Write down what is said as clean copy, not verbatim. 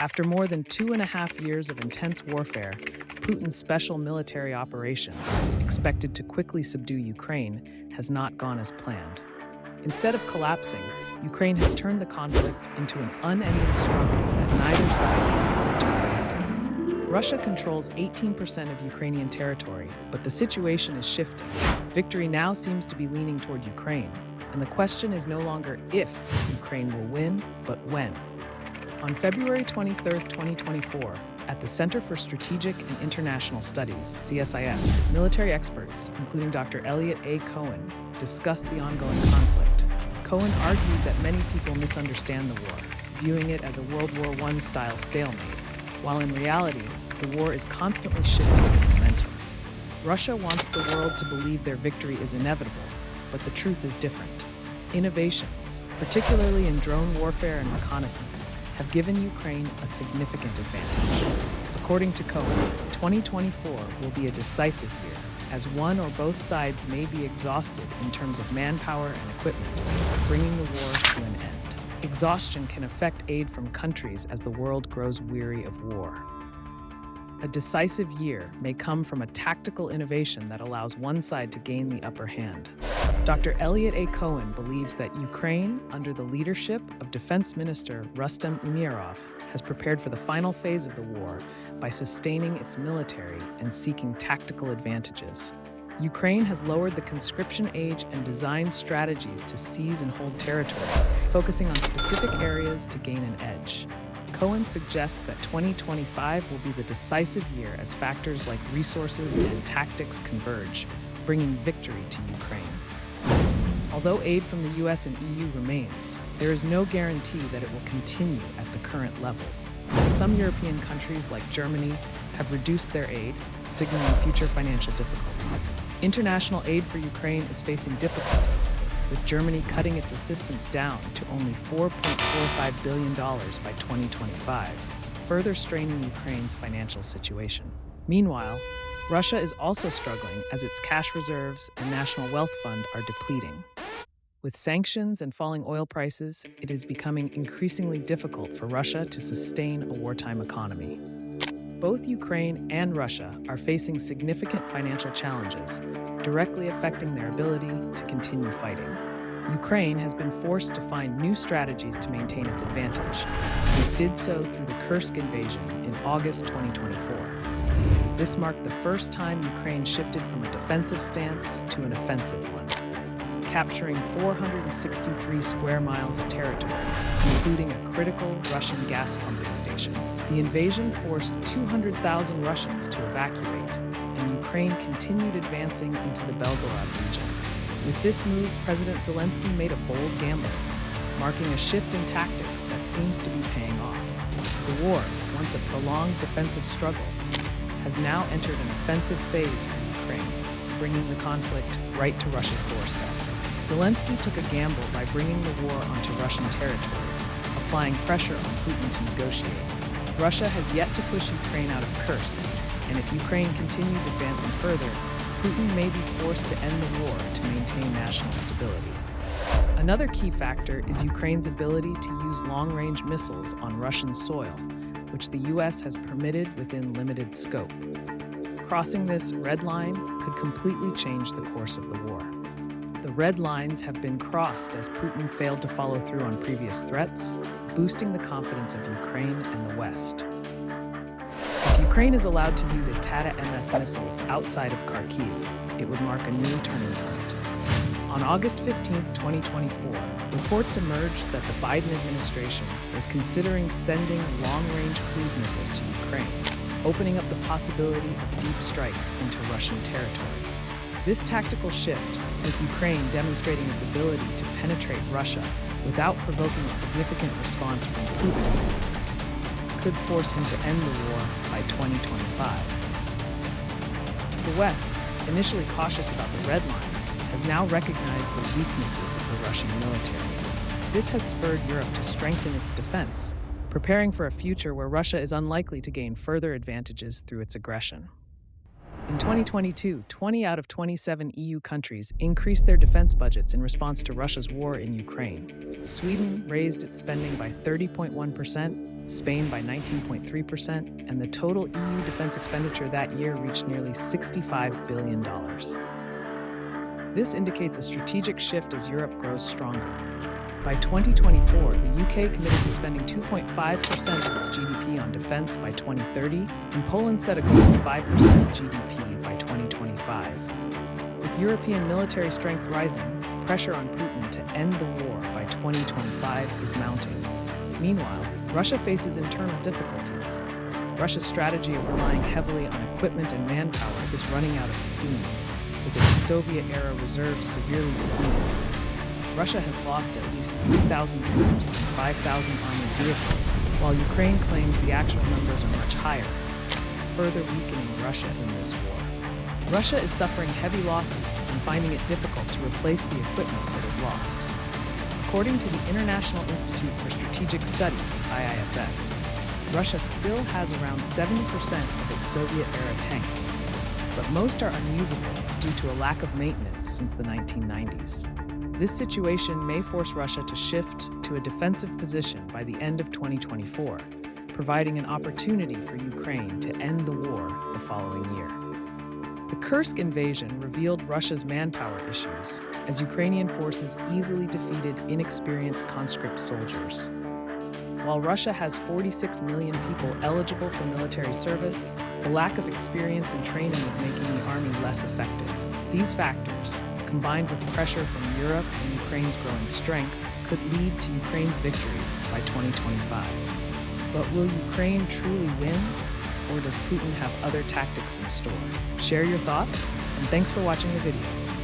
After more than 2.5 years of intense warfare, Putin's special military operation, expected to quickly subdue Ukraine, has not gone as planned. Instead of collapsing, Ukraine has turned the conflict into an unending struggle that neither side can afford to abandon. Russia controls 18% of Ukrainian territory, but the situation is shifting. Victory now seems to be leaning toward Ukraine, and the question is no longer if Ukraine will win, but when. On February 23, 2024, at the Center for Strategic and International Studies, CSIS, military experts, including Dr. Elliot A. Cohen, discussed the ongoing conflict. Cohen argued that many people misunderstand the war, viewing it as a World War I-style stalemate, while in reality, the war is constantly shifting in momentum. Russia wants the world to believe their victory is inevitable, but the truth is different. Innovations, particularly in drone warfare and reconnaissance, have given Ukraine a significant advantage. According to Cohen, 2024 will be a decisive year, as one or both sides may be exhausted in terms of manpower and equipment, bringing the war to an end. Exhaustion can affect aid from countries as the world grows weary of war. A decisive year may come from a tactical innovation that allows one side to gain the upper hand. Dr. Elliot A. Cohen believes that Ukraine, under the leadership of Defense Minister Rustem Umerov, has prepared for the final phase of the war by sustaining its military and seeking tactical advantages. Ukraine has lowered the conscription age and designed strategies to seize and hold territory, focusing on specific areas to gain an edge. Cohen suggests that 2025 will be the decisive year as factors like resources and tactics converge, bringing victory to Ukraine. Although aid from the US and EU remains, there is no guarantee that it will continue at the current levels. Some European countries, like Germany, have reduced their aid, signaling future financial difficulties. International aid for Ukraine is facing difficulties, with Germany cutting its assistance down to only $4.45 billion by 2025, further straining Ukraine's financial situation. Meanwhile, Russia is also struggling as its cash reserves and national wealth fund are depleting. With sanctions and falling oil prices, it is becoming increasingly difficult for Russia to sustain a wartime economy. Both Ukraine and Russia are facing significant financial challenges, directly affecting their ability to continue fighting. Ukraine has been forced to find new strategies to maintain its advantage. It did so through the Kursk invasion in August 2024. This marked the first time Ukraine shifted from a defensive stance to an offensive one, capturing 463 square miles of territory, including a critical Russian gas pumping station. The invasion forced 200,000 Russians to evacuate, and Ukraine continued advancing into the Belgorod region. With this move, President Zelensky made a bold gamble, marking a shift in tactics that seems to be paying off. The war, once a prolonged defensive struggle, has now entered an offensive phase for Ukraine, bringing the conflict right to Russia's doorstep. Zelensky took a gamble by bringing the war onto Russian territory, applying pressure on Putin to negotiate. Russia has yet to push Ukraine out of Kursk, and if Ukraine continues advancing further, Putin may be forced to end the war to maintain national stability. Another key factor is Ukraine's ability to use long-range missiles on Russian soil, which the US has permitted within limited scope. Crossing this red line could completely change the course of the war. The red lines have been crossed as Putin failed to follow through on previous threats, boosting the confidence of Ukraine and the West. If Ukraine is allowed to use Tata-MS missiles outside of Kharkiv, it would mark a new turning point. On August 15, 2024, reports emerged that the Biden administration was considering sending long-range cruise missiles to Ukraine, opening up the possibility of deep strikes into Russian territory. This tactical shift, with Ukraine demonstrating its ability to penetrate Russia without provoking a significant response from Putin, could force him to end the war by 2025. The West, initially cautious about the red lines, has now recognized the weaknesses of the Russian military. This has spurred Europe to strengthen its defense, preparing for a future where Russia is unlikely to gain further advantages through its aggression. In 2022, 20 out of 27 EU countries increased their defense budgets in response to Russia's war in Ukraine. Sweden raised its spending by 30.1%, Spain by 19.3%, and the total EU defense expenditure that year reached nearly $65 billion. This indicates a strategic shift as Europe grows stronger. By 2024, the UK committed to spending 2.5% of its GDP on defense by 2030, and Poland set a goal of 5% GDP by 2025. With European military strength rising, pressure on Putin to end the war by 2025 is mounting. Meanwhile, Russia faces internal difficulties. Russia's strategy of relying heavily on equipment and manpower is running out of steam, with its Soviet-era reserves severely depleted. Russia has lost at least 3,000 troops and 5,000 armored vehicles, while Ukraine claims the actual numbers are much higher, further weakening Russia in this war. Russia is suffering heavy losses and finding it difficult to replace the equipment that is lost. According to the International Institute for Strategic Studies, IISS, Russia still has around 70% of its Soviet-era tanks, but most are unusable due to a lack of maintenance since the 1990s. This situation may force Russia to shift to a defensive position by the end of 2024, providing an opportunity for Ukraine to end the war the following year. The Kursk invasion revealed Russia's manpower issues, as Ukrainian forces easily defeated inexperienced conscript soldiers. While Russia has 46 million people eligible for military service, the lack of experience and training is making the army less effective. These factors, combined with pressure from Europe and Ukraine's growing strength, could lead to Ukraine's victory by 2025. But will Ukraine truly win, or does Putin have other tactics in store? Share your thoughts, and thanks for watching the video.